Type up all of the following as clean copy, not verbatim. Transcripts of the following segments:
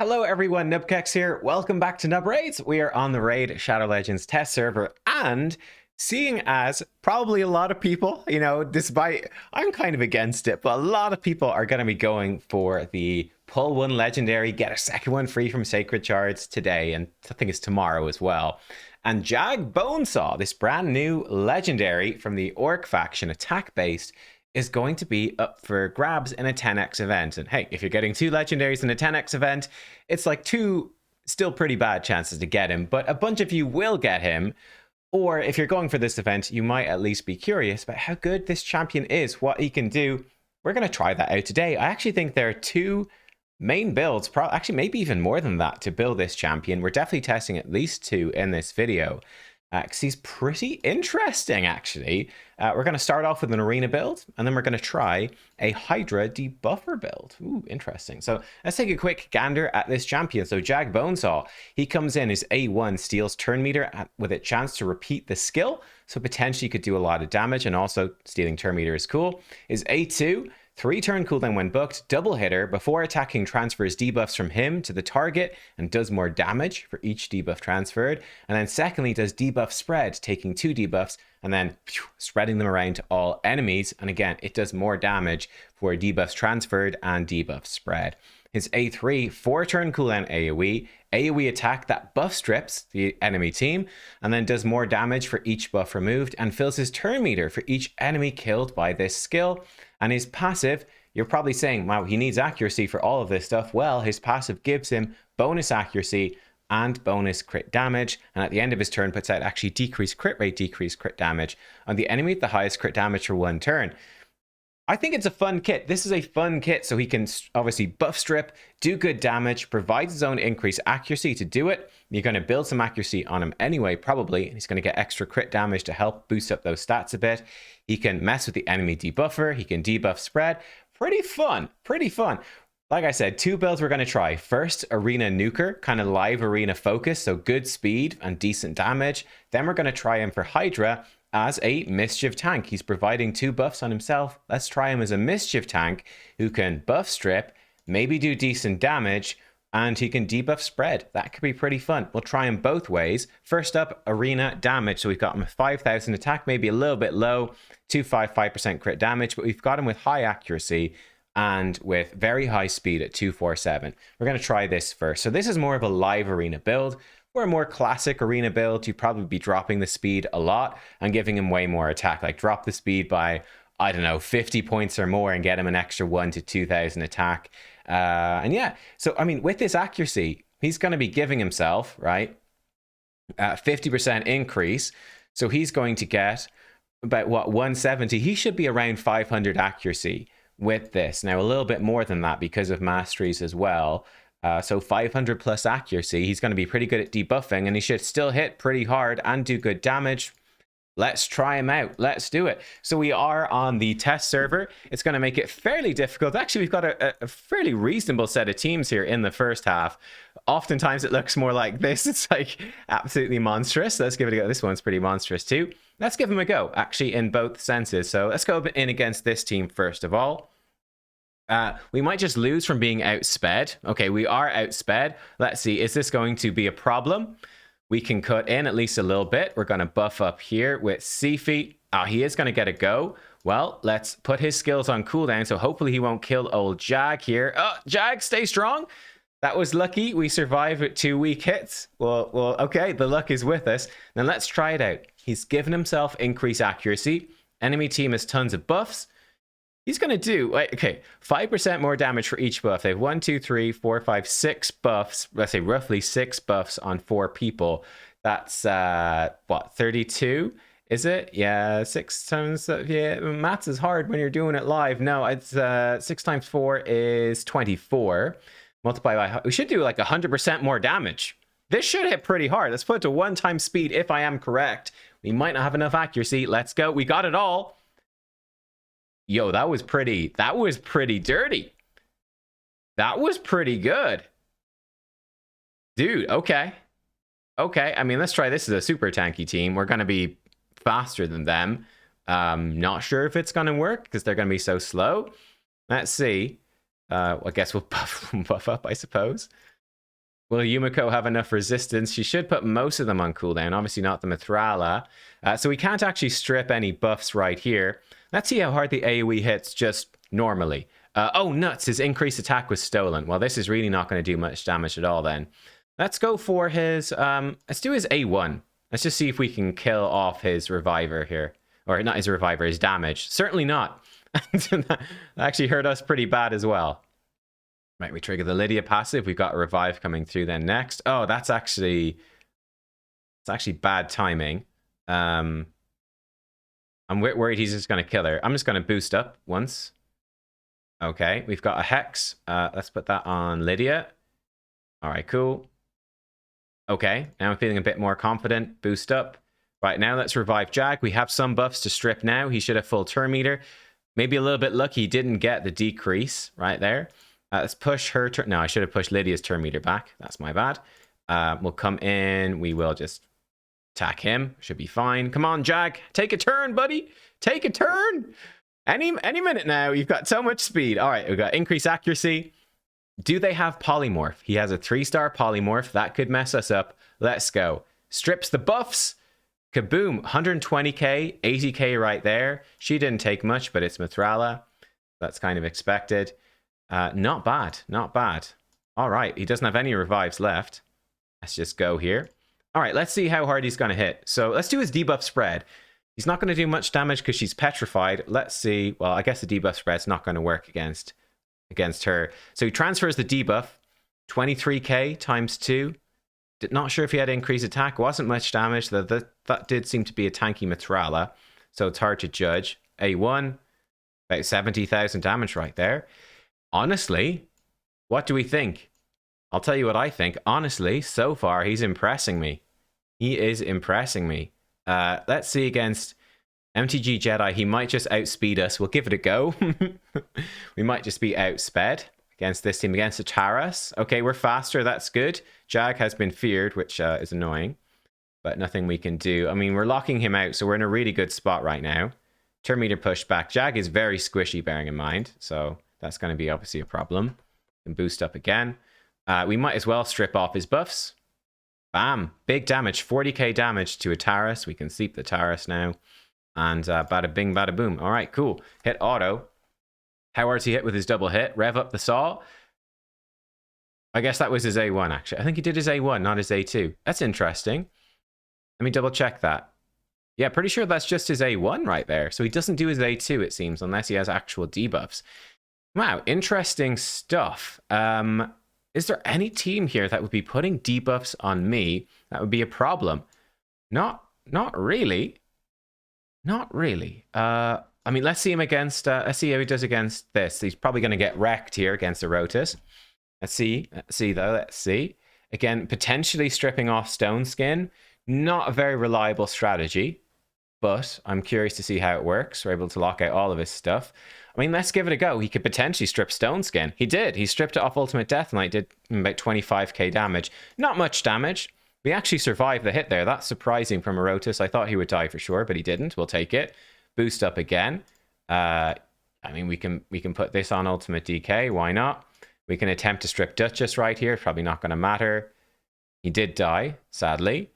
Hello everyone, nubkeks here. Welcome back to Nub Raids. We are on the Raid Shadow Legends test server, and seeing as probably a lot of people, despite I'm kind of against it, but a lot of people are going to be going for the pull one legendary, get a second one free from sacred shards today, and I think it's tomorrow as well. And Jagg Bonesaw, this brand new legendary from the Orc faction, attack based, is going to be up for grabs in a 10x event. And hey, if you're getting two legendaries in a 10x event, it's like two still pretty bad chances to get him, but a bunch of you will get him. Or if you're going for this event, you might at least be curious about how good this champion is, what he can do. We're going to try that out today. I actually think there are two main builds, actually maybe even more than that, to build this champion. We're definitely testing at least two in this video. Because he's pretty interesting, actually. We're going to start off with an arena build, and then we're going to try a Hydra debuffer build. Ooh, interesting. So let's take a quick gander at this champion. So Jagg Bonesaw, he comes in as A1, steals turn meter with a chance to repeat the skill. So potentially could do a lot of damage, and also stealing turn meter is cool. Is A2, 3-turn cooldown when booked, double hitter. Before attacking, transfers debuffs from him to the target and does more damage for each debuff transferred. And then secondly, does debuff spread, taking 2 debuffs and then spreading them around to all enemies. And again, it does more damage for debuffs transferred and debuff spread. His A3, 4-turn cooldown AoE attack that buff strips the enemy team and then does more damage for each buff removed and fills his turn meter for each enemy killed by this skill. And his passive, you're probably saying, wow, he needs accuracy for all of this stuff. Well, his passive gives him bonus accuracy and bonus crit damage. And at the end of his turn, puts out actually decreased crit rate, decreased crit damage on the enemy with the highest crit damage for 1 turn. I think it's a fun kit. This is a fun kit, so he can obviously buff strip, do good damage, provides his own increased accuracy to do it. You're going to build some accuracy on him anyway, probably, and he's going to get extra crit damage to help boost up those stats a bit. He can mess with the enemy debuffer. He can debuff spread. Pretty fun. Pretty fun. Like I said, 2 builds we're going to try. First, Arena Nuker, kind of live arena focus, so good speed and decent damage. Then we're going to try him for Hydra as a Mischief tank. He's providing 2 buffs on himself. Let's try him as a Mischief tank who can buff strip, maybe do decent damage, and he can debuff spread. That could be pretty fun. We'll try him both ways. First up, arena damage. So we've got him 5,000 attack, maybe a little bit low, 255% crit damage, but we've got him with high accuracy and with very high speed at 247. We're going to try this first. So this is more of a live arena build. For a more classic arena build, you'd probably be dropping the speed a lot and giving him way more attack. Like drop the speed by, I don't know, 50 points or more and get him an extra 1 to 2,000 attack. And yeah, so I mean, with this accuracy, he's going to be giving himself, right, 50% increase. So he's going to get about, what, 170. He should be around 500 accuracy with this. Now, a little bit more than that because of masteries as well. So 500 plus accuracy. He's going to be pretty good at debuffing, and he should still hit pretty hard and do good damage. Let's try him out. Let's do it. So we are on the test server. It's going to make it fairly difficult. Actually, we've got a fairly reasonable set of teams here in the first half. Oftentimes it looks more like this. It's like absolutely monstrous. Let's give it a go. This one's pretty monstrous too. Let's give him a go, actually, in both senses. So let's go in against this team first of all. We might just lose from being outsped. Okay, we are outsped. Let's see, is this going to be a problem? We can cut in at least a little bit. We're going to buff up here with Seafeet. He is going to get a go. Well, let's put his skills on cooldown, so hopefully he won't kill old Jagg here. Oh, Jagg, stay strong. That was lucky. We survived with 2 weak hits. Well, okay, the luck is with us. Then let's try it out. He's given himself increased accuracy. Enemy team has tons of buffs. He's going to do, okay, 5% more damage for each buff. They have 1, 2, 3, 4, 5, 6 buffs. Let's say roughly 6 buffs on 4 people. That's, what, 32? Is it? Yeah, 6 times, yeah, maths is hard when you're doing it live. No, it's 6 times 4 is 24. Multiply by, we should do like 100% more damage. This should hit pretty hard. Let's put it to 1 times speed if I am correct. We might not have enough accuracy. Let's go. We got it all. Yo, that was pretty dirty. That was pretty good. Dude, okay. Okay, I mean, let's try this as a super tanky team. We're going to be faster than them. Not sure if it's going to work because they're going to be so slow. Let's see. I guess we'll buff up, I suppose. Will Yumiko have enough resistance? She should put most of them on cooldown. Obviously not the Mithrala. So we can't actually strip any buffs right here. Let's see how hard the AoE hits just normally. Oh, nuts. His increased attack was stolen. Well, this is really not going to do much damage at all then. Let's go for his... let's do his A1. Let's just see if we can kill off his reviver here. Or not his reviver, his damage. Certainly not. That actually hurt us pretty bad as well. Right, we trigger the Lydia passive. We've got a revive coming through then next. Oh, that's actually... It's actually bad timing. I'm worried he's just going to kill her. I'm just going to boost up once. Okay, we've got a Hex. Let's put that on Lydia. All right, cool. Okay, now I'm feeling a bit more confident. Boost up. Right, now let's revive Jagg. We have some buffs to strip now. He should have full turn meter. Maybe a little bit lucky he didn't get the decrease right there. Let's push her turn. No, I should have pushed Lydia's turn meter back. That's my bad. We'll come in. We will just attack him. Should be fine. Come on, Jagg. Take a turn, buddy. Take a turn. Any minute now. You've got so much speed. All right, we've got increased accuracy. Do they have polymorph? He has a 3-star polymorph. That could mess us up. Let's go. Strips the buffs. Kaboom. 120k, 80k right there. She didn't take much, but it's Mithrala. That's kind of expected. Not bad. Not bad. All right. He doesn't have any revives left. Let's just go here. All right. Let's see how hard he's going to hit. So let's do his debuff spread. He's not going to do much damage because she's petrified. Let's see. Well, I guess the debuff spread's not going to work against her. So he transfers the debuff. 23k times 2. Not sure if he had increased attack. Wasn't much damage. That did seem to be a tanky Mithrala. So it's hard to judge. A1. About 70,000 damage right there. Honestly, what do we think? I'll tell you what I think. Honestly, so far, he's impressing me. He is impressing me. Let's see against MTG Jedi. He might just outspeed us. We'll give it a go. We might just be outsped against this team. Against the Taras. Okay, we're faster. That's good. Jagg has been feared, which is annoying. But nothing we can do. I mean, we're locking him out, so we're in a really good spot right now. Turn meter push back. Jagg is very squishy, bearing in mind. So... that's going to be obviously a problem. And boost up again. We might as well strip off his buffs. Bam. Big damage. 40k damage to a Taras. We can sleep the Taras now. And bada bing, bada boom. All right, cool. Hit auto. How hard's he hit with his double hit? Rev up the saw. I guess that was his A1, actually. I think he did his A1, not his A2. That's interesting. Let me double check that. Yeah, pretty sure that's just his A1 right there. So he doesn't do his A2, it seems, unless he has actual debuffs. Wow, interesting stuff. Is there any team here that would be putting debuffs on me that would be a problem? Not really. Not really. I mean, let's see him against... let's see how he does against this. He's probably going to get wrecked here against Erotus. Let's see. Let's see, though. Let's see. Again, potentially stripping off Stone Skin. Not a very reliable strategy. But I'm curious to see how it works. We're able to lock out all of his stuff. I mean, let's give it a go. He could potentially strip Stone Skin. He did. He stripped it off Ultimate Death Knight, did about 25k damage. Not much damage. We actually survived the hit there. That's surprising from Erotus. I thought he would die for sure, but he didn't. We'll take it. Boost up again. I mean, we can put this on Ultimate DK. Why not? We can attempt to strip Duchess right here. Probably not going to matter. He did die, sadly.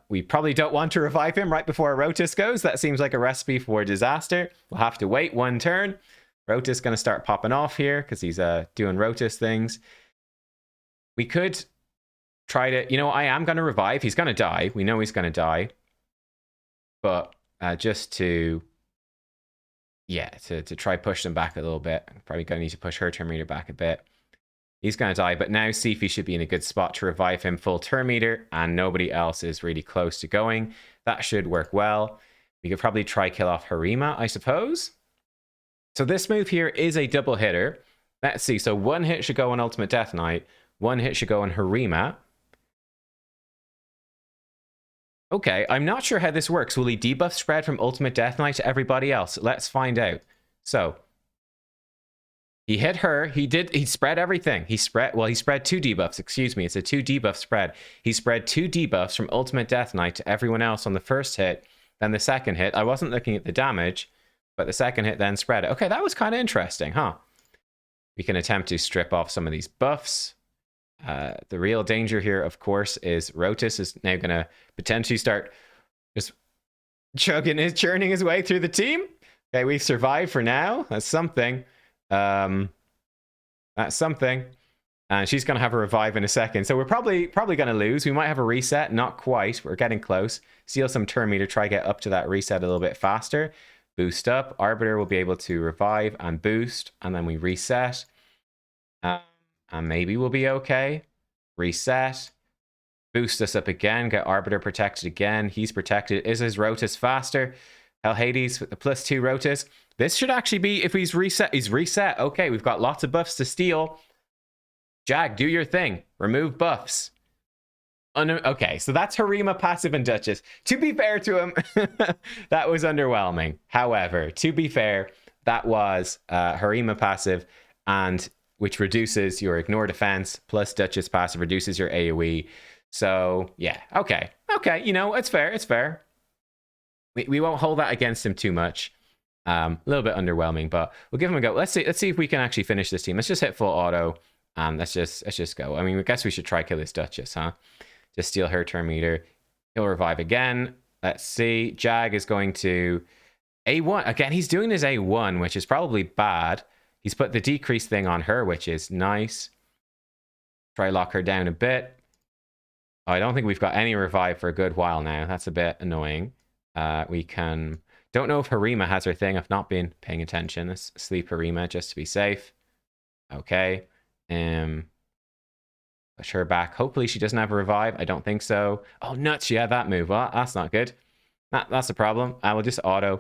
We probably don't want to revive him right before Erotus goes. That seems like a recipe for disaster. We'll have to wait one turn. Rotus going to start popping off here because he's doing Rotus things. We could try to... You know, I am going to revive. He's going to die. We know he's going to die. But just to... Yeah, to try push them back a little bit. Probably going to need to push her turn meter back a bit. He's going to die, but now Sifi should be in a good spot to revive him full turn meter, and nobody else is really close to going. That should work well. We could probably try kill off Harima, I suppose. So this move here is a double hitter. Let's see. So one hit should go on Ultimate Death Knight. One hit should go on Harima. Okay, I'm not sure how this works. Will he debuff spread from Ultimate Death Knight to everybody else? Let's find out. So... he hit her. He spread everything. He spread 2 debuffs. Excuse me. It's a 2 debuff spread. He spread 2 debuffs from Ultimate Death Knight to everyone else on the first hit. Then the second hit. I wasn't looking at the damage, but the second hit then spread it. Okay, that was kind of interesting, huh? We can attempt to strip off some of these buffs. The real danger here, of course, is Rotis is now going to potentially start just churning his way through the team. Okay, we've survived for now. That's something. That's something. And she's going to have a revive in a second. So we're probably going to lose. We might have a reset. Not quite. We're getting close. Steal some turn meter. Try get up to that reset a little bit faster. Boost up. Arbiter will be able to revive and boost. And then we reset. And maybe we'll be okay. Reset. Boost us up again. Get Arbiter protected again. He's protected. Is his Rotis faster? Hell Hades with the +2 Rotis. This should actually be, if he's reset. Okay, we've got lots of buffs to steal. Jagg, do your thing. Remove buffs. Okay, so that's Harima passive and Duchess. To be fair to him, that was underwhelming. However, to be fair, that was Harima passive, and which reduces your ignore defense, plus Duchess passive reduces your AoE. So, yeah, okay. Okay, you know, it's fair, it's fair. We won't hold that against him too much. A little bit underwhelming, but we'll give him a go. Let's see if we can actually finish this team. Let's just hit full auto. Let's just go. I mean, I guess we should try kill this Duchess, huh? Just steal her turn meter. He'll revive again. Let's see. Jagg is going to A1. Again, he's doing his A1, which is probably bad. He's put the decrease thing on her, which is nice. Try lock her down a bit. Oh, I don't think we've got any revive for a good while now. That's a bit annoying. We can... Don't know if Harima has her thing. I've not been paying attention. Let's sleep Harima just to be safe. Okay. Push her back. Hopefully she doesn't have a revive. I don't think so. Oh, nuts. She had that move. Well, that's not good. That's a problem. I will just auto.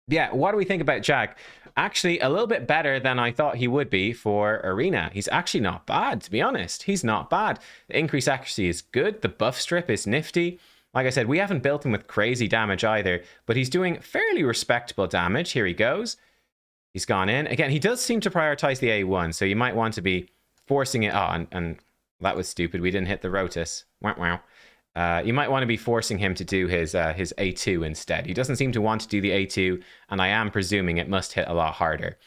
Yeah, what do we think about Jagg? Actually, a little bit better than I thought he would be for Arena. He's actually not bad, to be honest. He's not bad. The increased accuracy is good. The buff strip is nifty. Like I said, we haven't built him with crazy damage either, but he's doing fairly respectable damage. Here he goes. He's gone in. Again, he does seem to prioritize the A1, so you might want to be forcing it. Oh, and that was stupid. We didn't hit the Rotis. Wow. You might want to be forcing him to do his A2 instead. He doesn't seem to want to do the A2, and I am presuming it must hit a lot harder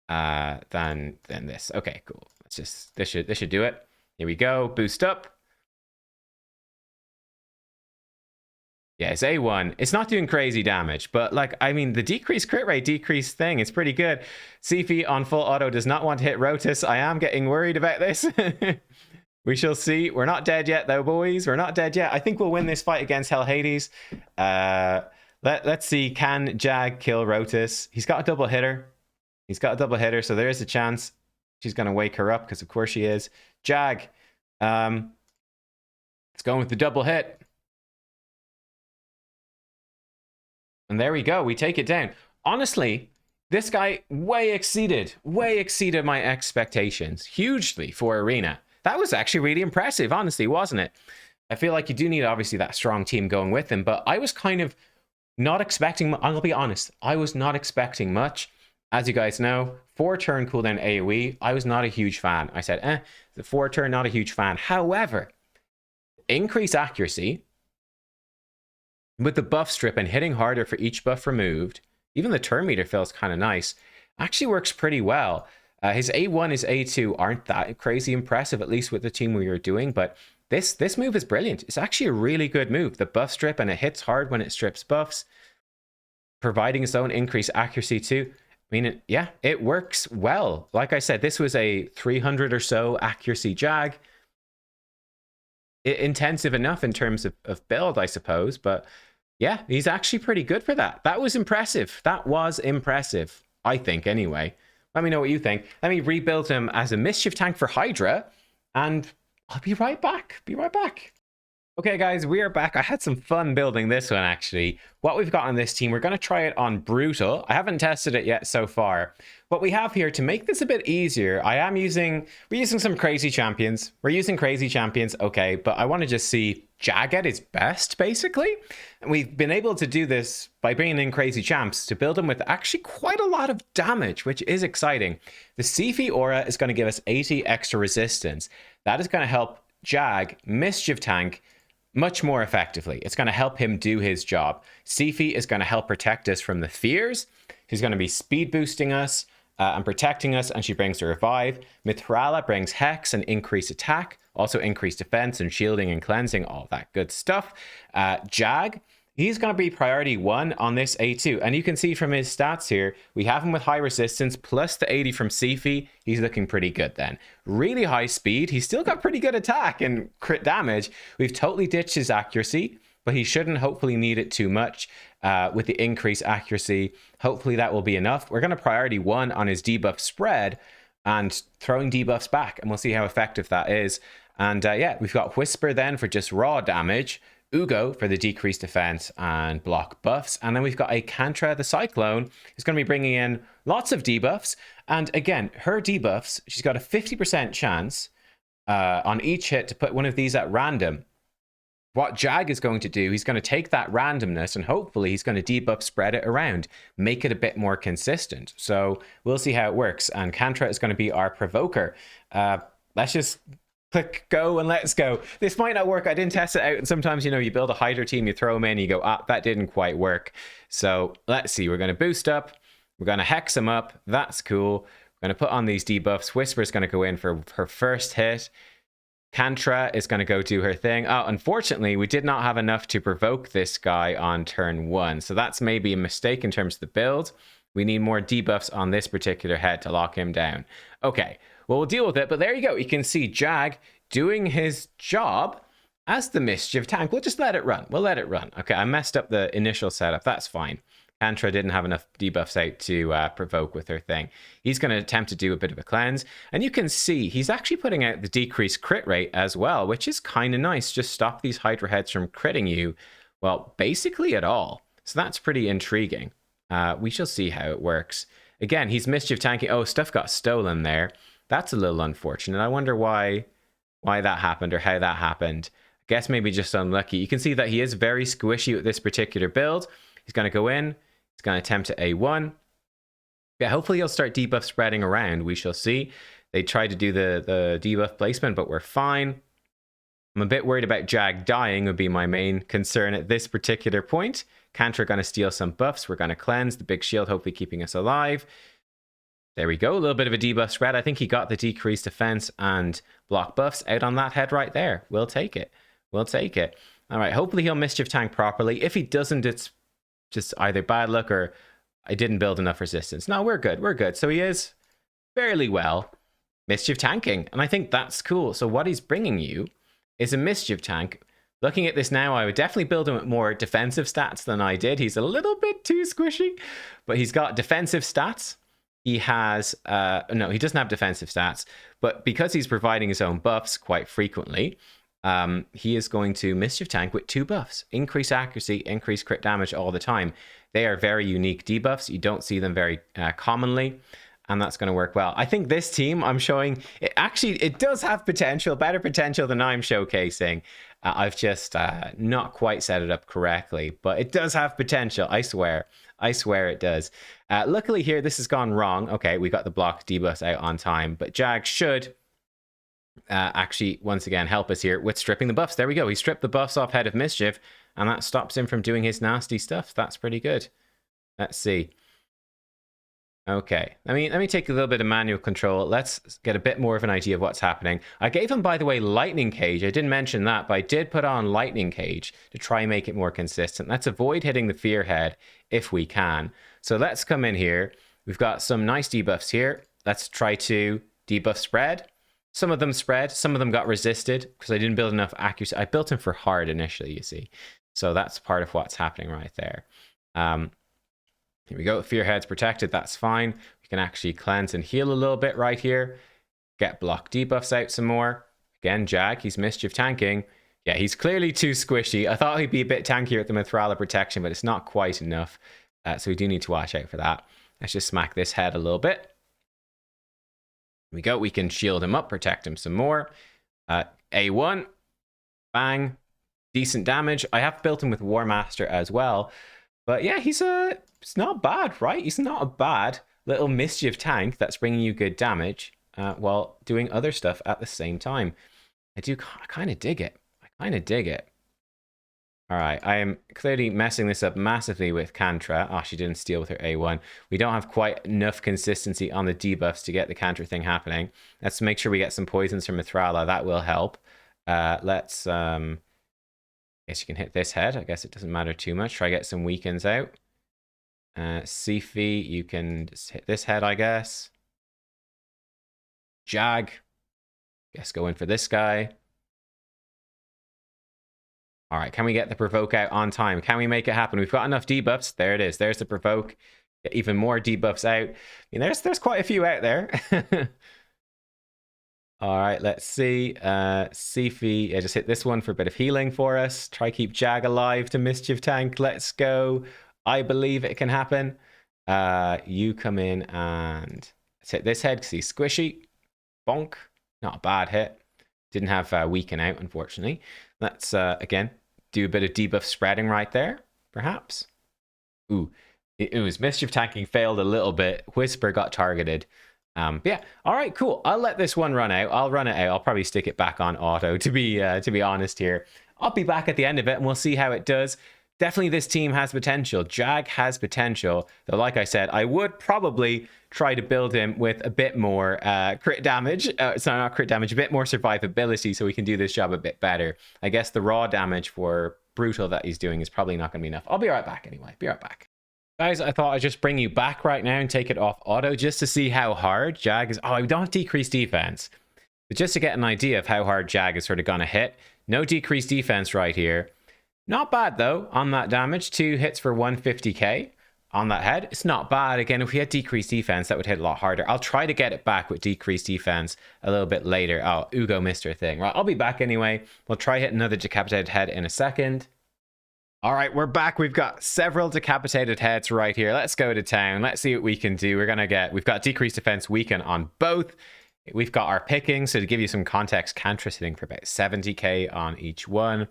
than this. Okay, cool. Let's just this should do it. Here we go. Boost up. Yeah, it's A1. It's not doing crazy damage, but like, I mean, the decreased crit rate, decreased thing, it's pretty good. Sifi on full auto does not want to hit Rotis. I am getting worried about this. We shall see. We're not dead yet, though, boys. We're not dead yet. I think we'll win this fight against Hell Hades. Let's see. Can Jagg kill Rotis? He's got a double hitter. He's got a double hitter, so there is a chance she's going to wake her up, because of course she is. Jagg. Let's go with the double hit. And there we go. We take it down. Honestly, this guy way exceeded my expectations. Hugely for Arena. That was actually really impressive, honestly, wasn't it? I feel like you do need, obviously, that strong team going with him, but I was kind of not expecting... I'll be honest. I was not expecting much. As you guys know, 4-turn cooldown AoE, I was not a huge fan. I said, the 4-turn, not a huge fan. However, increase accuracy... with the buff strip and hitting harder for each buff removed, even the turn meter feels kind of nice. Actually works pretty well. His A1, his A2 aren't that crazy impressive, at least with the team we were doing, but this move is brilliant. It's actually a really good move. The buff strip, and it hits hard when it strips buffs, providing its own increased accuracy too. I mean, yeah, it works well. Like I said, this was a 300 or so accuracy Jagg. Intensive enough in terms of build, I suppose, but yeah, he's actually pretty good for that. That was impressive. That was impressive, I think, anyway. Let me know what you think. Let me rebuild him as a Mischief tank for Hydra, and I'll be right back. Okay, guys, we are back. I had some fun building this one, actually. What we've got on this team, we're going to try it on Brutal. I haven't tested it yet so far. What we have here, to make this a bit easier, we're using some crazy champions. We're using crazy champions, okay, but I want to just see Jagg at his best, basically. And we've been able to do this by bringing in crazy champs to build them with actually quite a lot of damage, which is exciting. The Sifi aura is going to give us 80 extra resistance. That is going to help Jagg, Mischief tank, much more effectively. It's going to help him do his job. Sifi is going to help protect us from the fears. He's going to be speed boosting us. and protecting us, and she brings the revive. Mithrala brings hex and increased attack, also increased defense and shielding and cleansing, all that good stuff. Jagg, he's going to be priority 1 on this A2. And you can see from his stats here, we have him with high resistance plus the 80 from Sifi. He's looking pretty good then. Really high speed. He's still got pretty good attack and crit damage. We've totally ditched his accuracy, but he shouldn't hopefully need it too much with the increased accuracy. Hopefully that will be enough. We're going to priority 1 on his debuff spread and throwing debuffs back, and we'll see how effective that is. And yeah, we've got Whisper then for just raw damage. Ugo for the decreased defense and block buffs. And then we've got a Kantra the Cyclone who's going to be bringing in lots of debuffs. And again, her debuffs, she's got a 50% chance on each hit to put one of these at random. What Jagg is going to do, he's going to take that randomness and hopefully he's going to debuff spread it around, make it a bit more consistent. So we'll see how it works. And Kantra is going to be our provoker. Let's just click go and let's go. This might not work. I didn't test it out. And sometimes, you know, you build a Hydra team, you throw them in, you go, that didn't quite work. So let's see. We're going to boost up. We're going to hex him up. That's cool. We're going to put on these debuffs. Whisper's going to go in for her first hit. Kantra is going to go do her thing. Oh, unfortunately, we did not have enough to provoke this guy on turn 1. So that's maybe a mistake in terms of the build. We need more debuffs on this particular head to lock him down. Okay, well, we'll deal with it. But there you go. You can see Jagg doing his job as the Mischief tank. We'll just let it run. We'll let it run. Okay, I messed up the initial setup. That's fine. Kantra didn't have enough debuffs out to provoke with her thing. He's going to attempt to do a bit of a cleanse. And you can see he's actually putting out the decreased crit rate as well, which is kind of nice. Just stop these Hydra heads from critting you, well, basically at all. So that's pretty intriguing. We shall see how it works. Again, he's Mischief tanking. Oh, stuff got stolen there. That's a little unfortunate. I wonder why that happened or how that happened. I guess maybe just unlucky. You can see that he is very squishy with this particular build. He's going to go in. He's going to attempt to A1. Yeah, hopefully he'll start debuff spreading around. We shall see. They tried to do the debuff placement, but we're fine. I'm a bit worried about Jagg dying would be my main concern at this particular point. Kantra going to steal some buffs. We're going to cleanse. The big shield hopefully keeping us alive. There we go. A little bit of a debuff spread. I think he got the decreased defense and block buffs out on that head right there. We'll take it. We'll take it. All right. Hopefully he'll Mischief tank properly. If he doesn't, it's just either bad luck or I didn't build enough resistance. No, we're good. We're good. So he is fairly well Mischief tanking. And I think that's cool. So what he's bringing you is a Mischief tank. Looking at this now, I would definitely build him with more defensive stats than I did. He's a little bit too squishy, but he's got defensive stats. He has, no, he doesn't have defensive stats, but because he's providing his own buffs quite frequently, he is going to Mischief tank with 2 buffs. Increase accuracy, increase crit damage all the time. They are very unique debuffs. You don't see them very commonly, and that's going to work well. I think this team I'm showing, it does have potential, better potential than I'm showcasing. I've just not quite set it up correctly, but it does have potential, I swear. I swear it does. Luckily here, this has gone wrong. Okay, we got the block debuffs out on time, but Jagg should actually, once again, help us here with stripping the buffs. There we go. He stripped the buffs off Head of Mischief, and that stops him from doing his nasty stuff. That's pretty good. Let's see. Okay, let me take a little bit of manual control. Let's get a bit more of an idea of what's happening. I gave him, by the way, Lightning Cage. I didn't mention that, but I did put on Lightning Cage to try and make it more consistent. Let's avoid hitting the Fear Head if we can. So let's come in here. We've got some nice debuffs here. Let's try to debuff spread. Some of them spread, some of them got resisted because I didn't build enough accuracy. I built him for hard initially, you see. So that's part of what's happening right there. Here we go. Fearhead's protected. That's fine. We can actually cleanse and heal a little bit right here. Get block debuffs out some more. Again, Jagg, he's Mischief tanking. Yeah, he's clearly too squishy. I thought he'd be a bit tankier with the Mithrala protection, but it's not quite enough. So we do need to watch out for that. Let's just smack this head a little bit. Here we go. We can shield him up, protect him some more. A1. Bang. Decent damage. I have built him with War Master as well. But yeah, it's not bad, right? He's not a bad little Mischief tank that's bringing you good damage while doing other stuff at the same time. I kind of dig it. I kind of dig it. All right, I am clearly messing this up massively with Kantra. Oh, she didn't steal with her A1. We don't have quite enough consistency on the debuffs to get the Kantra thing happening. Let's make sure we get some poisons from Mithrala. That will help. Let's, I guess you can hit this head. I guess it doesn't matter too much. Try get some weakens out. Sifi, you can just hit this head, I guess. Jagg. Guess go in for this guy. All right, can we get the provoke out on time? Can we make it happen? We've got enough debuffs. There it is. There's the provoke. Get even more debuffs out. I mean, there's quite a few out there. All right, let's see. Sifi, just hit this one for a bit of healing for us. Try keep Jagg alive to Mischief Tank. Let's go. I believe it can happen. You come in and let's hit this head because he's squishy. Bonk. Not a bad hit. Didn't have weaken out, unfortunately. Let's, again, do a bit of debuff spreading right there, perhaps. Ooh, it was Mischief Tanking failed a little bit. Whisper got targeted. Yeah, all right, cool. I'll let this one run out. I'll run it out. I'll probably stick it back on auto, to be honest here. I'll be back at the end of it, and we'll see how it does. Definitely this team has potential. Jagg has potential. Though, like I said, I would probably try to build him with a bit more crit damage. Sorry, not crit damage, a bit more survivability so we can do this job a bit better. I guess the raw damage for Brutal that he's doing is probably not going to be enough. I'll be right back anyway. Be right back. Guys, I thought I'd just bring you back right now and take it off auto just to see how hard Jagg is. Oh, we don't have decreased defense. But just to get an idea of how hard Jagg is sort of going to hit. No decreased defense right here. Not bad, though, on that damage. 2 hits for 150k on that head. It's not bad. Again, if we had decreased defense, that would hit a lot harder. I'll try to get it back with decreased defense a little bit later. Oh, Ugo missed her thing. Right, I'll be back anyway. We'll try hit another decapitated head in a second. All right, we're back. We've got several decapitated heads right here. Let's go to town. Let's see what we can do. We've got decreased defense weaken on both. We've got our picking. So to give you some context, Cantra's hitting for about 70k on each one.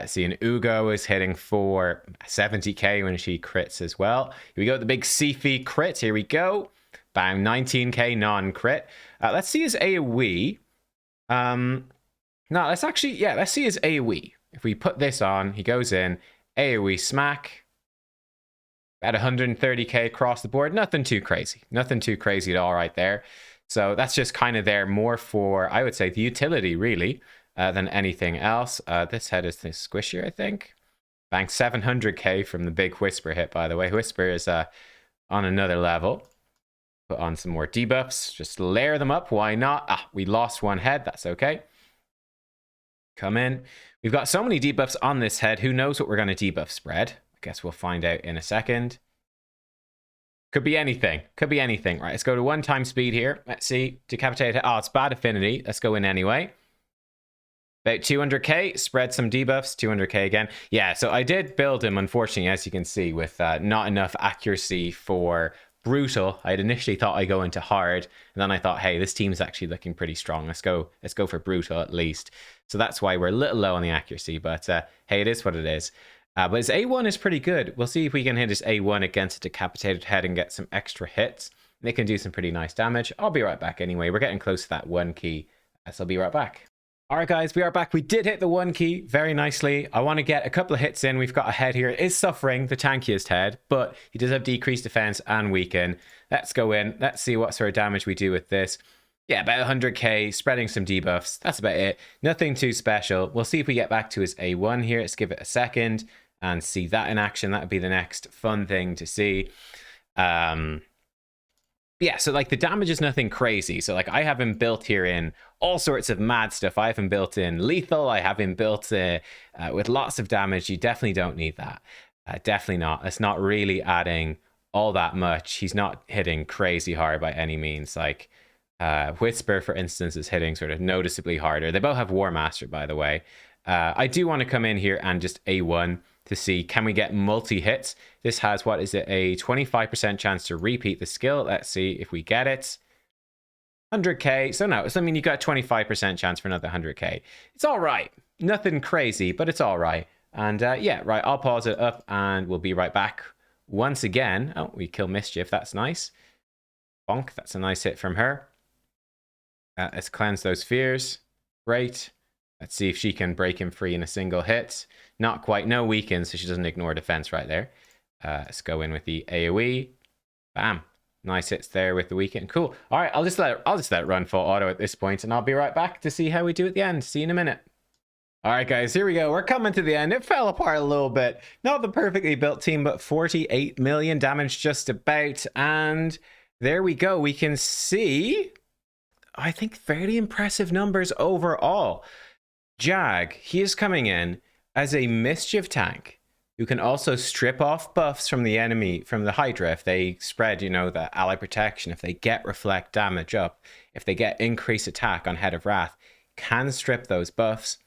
See, an Ugo is hitting for 70k when she crits as well. Here we go, the big Sifi crit. Here we go. Bang, 19k non-crit. Let's see his AoE. No, let's see his AoE. If we put this on, he goes in, AoE smack. About 130k across the board. Nothing too crazy. Nothing too crazy at all right there. So that's just kind of there more for, I would say, the utility, really. Than anything else. This head is this squishier, I think. Bang, 700k from the big Whisper hit, by the way. Whisper is on another level. Put on some more debuffs. Just layer them up. Why not? Ah, we lost one head. That's okay. Come in. We've got so many debuffs on this head. Who knows what we're going to debuff spread? I guess we'll find out in a second. Could be anything. Could be anything. Right, let's go to 1 time speed here. Let's see. Decapitated. Oh, it's bad affinity. Let's go in anyway. About 200k, spread some debuffs, 200k again. Yeah, so I did build him, unfortunately, as you can see, with not enough accuracy for Brutal. I had initially thought I'd go into Hard, and then I thought, hey, this team's actually looking pretty strong. Let's go for Brutal at least. So that's why we're a little low on the accuracy, but hey, it is what it is. But his A1 is pretty good. We'll see if we can hit his A1 against a decapitated head and get some extra hits. And it can do some pretty nice damage. I'll be right back anyway. We're getting close to that 1 key, so I'll be right back. All right, guys, we are back. We did hit the 1 key very nicely. I want to get a couple of hits in. We've got a head here. It is suffering, the tankiest head, but he does have decreased defense and weaken. Let's go in. Let's see what sort of damage we do with this. Yeah, about 100k, spreading some debuffs. That's about it. Nothing too special. We'll see if we get back to his A1 here. Let's give it a second and see that in action. That would be the next fun thing to see. Yeah, so like the damage is nothing crazy. So like I have him built here in all sorts of mad stuff. I have him built in lethal. I have him built with lots of damage. You definitely don't need that. Definitely not. It's not really adding all that much. He's not hitting crazy hard by any means. Like Whisper, for instance, is hitting sort of noticeably harder. They both have War Master, by the way. I do want to come in here and just A1 to see, can we get multi-hits? This has, what is it, a 25% chance to repeat the skill. Let's see if we get it. 100k. So no, I mean, you got a 25% chance for another 100k. It's all right. Nothing crazy, but it's all right. And yeah, right, I'll pause it up and we'll be right back once again. Oh, we kill Mischief. That's nice. Bonk. That's a nice hit from her. Let's cleanse those fears. Great. Let's see if she can break him free in a single hit. Not quite. No weaken, so she doesn't ignore defense right there. Let's go in with the AoE. Bam. Nice hits there with the weaken. Cool. All right, I'll just let it run full auto at this point, and I'll be right back to see how we do at the end. See you in a minute. All right, guys, here we go. We're coming to the end. It fell apart a little bit. Not the perfectly built team, but 48 million damage just about. And there we go. We can see, I think, fairly impressive numbers overall. Jagg, he is coming in as a Mischief tank who can also strip off buffs from the enemy, from the Hydra, if they spread, you know, the ally protection, if they get reflect damage up, if they get increased attack on Head of Wrath, can strip those buffs.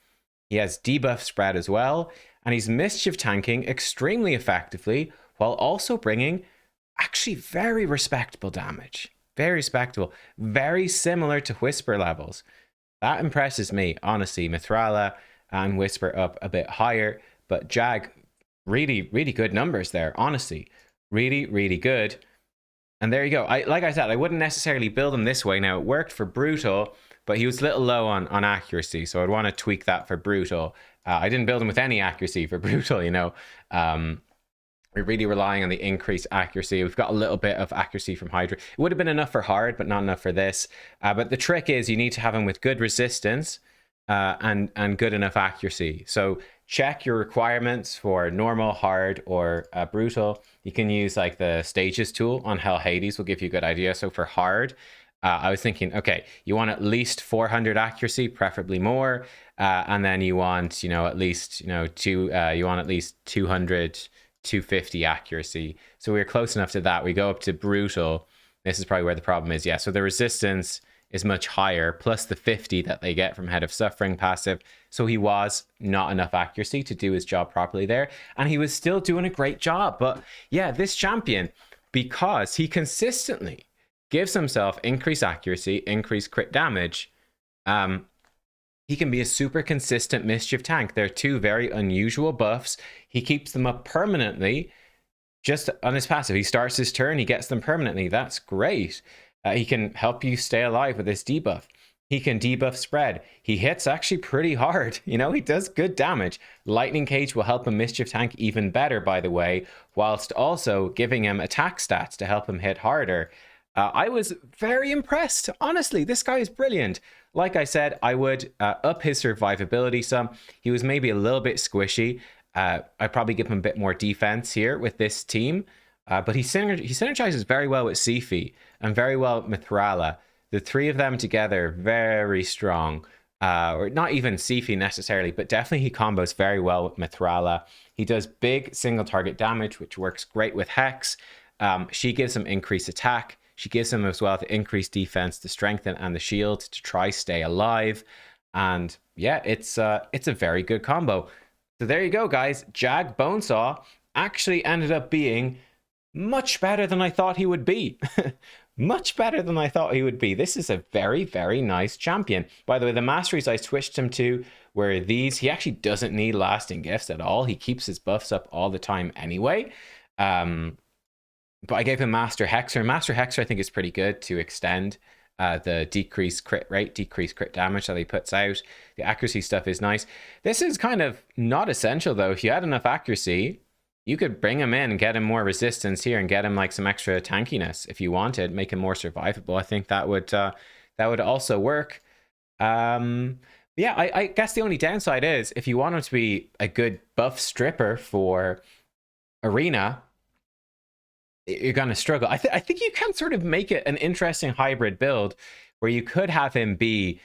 He has debuff spread as well, and he's Mischief tanking extremely effectively while also bringing actually very respectable damage. Very respectable. Very similar to Whisper levels. That impresses me, honestly. Mithrala and Whisper up a bit higher, but Jagg, really, really good numbers there, honestly. Really, really good. And there you go. Like I said, I wouldn't necessarily build him this way. Now, it worked for Brutal, but he was a little low on accuracy, so I'd want to tweak that for Brutal. I didn't build him with any accuracy for Brutal, you know. We're really relying on the increased accuracy. We've got a little bit of accuracy from Hydra. It would have been enough for Hard, but not enough for this. But the trick is you need to have him with good resistance and good enough accuracy. So check your requirements for normal, hard, or brutal. You can use like the stages tool on Hell Hades will give you a good idea. So for hard, I was thinking, okay, you want at least 400 accuracy, preferably more, and then you want, you know, at least, you know, you want at least 200, 250 accuracy. So we're close enough to that. We go up to brutal. This is probably where the problem is. Yeah, so the resistance is much higher, plus the 50 that they get from Head of Suffering passive. So he was not enough accuracy to do his job properly there, and he was still doing a great job. But yeah, this champion, because he consistently gives himself increased accuracy, increased crit damage, he can be a super consistent Mischief tank. They're two very unusual buffs. He keeps them up permanently just on his passive. He starts his turn, he gets them permanently. That's great. He can help you stay alive with this debuff. He can debuff spread. He hits actually pretty hard. You know, he does good damage. Lightning Cage will help him Mischief tank even better, by the way, whilst also giving him attack stats to help him hit harder. I was very impressed. Honestly, this guy is brilliant. Like I said, I would up his survivability some. He was maybe a little bit squishy. I'd probably give him a bit more defense here with this team. But he synergizes very well with Sifi and very well with Mithrala. The three of them together, very strong. Or not even Sifi necessarily, but definitely he combos very well with Mithrala. He does big single target damage, which works great with Hex. She gives him increased attack. She gives him as well the increased defense, the strengthen, and the shield to try stay alive. And yeah, it's a very good combo. So there you go, guys. Jagg Bonesaw actually ended up being much better than I thought he would be. Much better than I thought he would be. This is a very, very nice champion. By the way, the masteries I switched him to were these. He actually doesn't need lasting gifts at all. He keeps his buffs up all the time anyway. But I gave him Master Hexer. Master Hexer, I think, is pretty good to extend the decreased crit rate, decreased crit damage that he puts out. The accuracy stuff is nice. This is kind of not essential, though. If you had enough accuracy, you could bring him in and get him more resistance here and get him like some extra tankiness if you wanted, make him more survivable. I think that would also work. Yeah, I guess the only downside is if you want him to be a good buff stripper for Arena, you're going to struggle. I think you can sort of make it an interesting hybrid build where you could have him be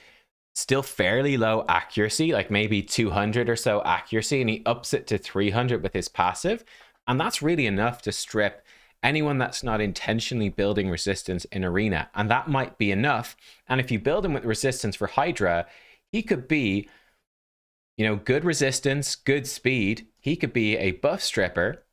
still fairly low accuracy, like maybe 200 or so accuracy, and he ups it to 300 with his passive. And that's really enough to strip anyone that's not intentionally building resistance in Arena. And that might be enough. And if you build him with resistance for Hydra, he could be, you know, good resistance, good speed. He could be a buff stripper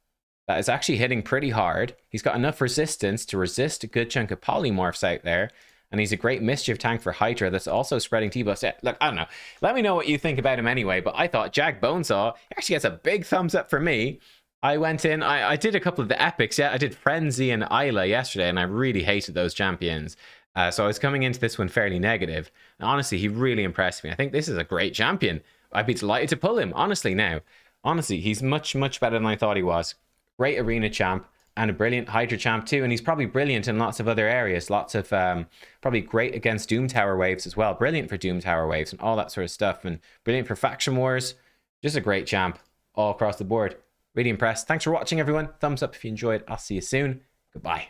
that is actually hitting pretty hard. He's got enough resistance to resist a good chunk of polymorphs out there. And he's a great Mischief tank for Hydra that's also spreading T-buffs. Yeah, look, I don't know. Let me know what you think about him anyway. But I thought Jagg Bonesaw actually gets a big thumbs up for me. I went in, I did a couple of the epics. Yeah, I did Frenzy and Isla yesterday, and I really hated those champions. So I was coming into this one fairly negative. And honestly, he really impressed me. I think this is a great champion. I'd be delighted to pull him, honestly, now. Honestly, he's much, much better than I thought he was. Great arena champ and a brilliant Hydra champ too. And he's probably brilliant in lots of other areas. Lots of, probably great against Doom Tower waves as well. Brilliant for Doom Tower waves and all that sort of stuff. And brilliant for faction wars. Just a great champ all across the board. Really impressed. Thanks for watching, everyone. Thumbs up if you enjoyed. I'll see you soon. Goodbye.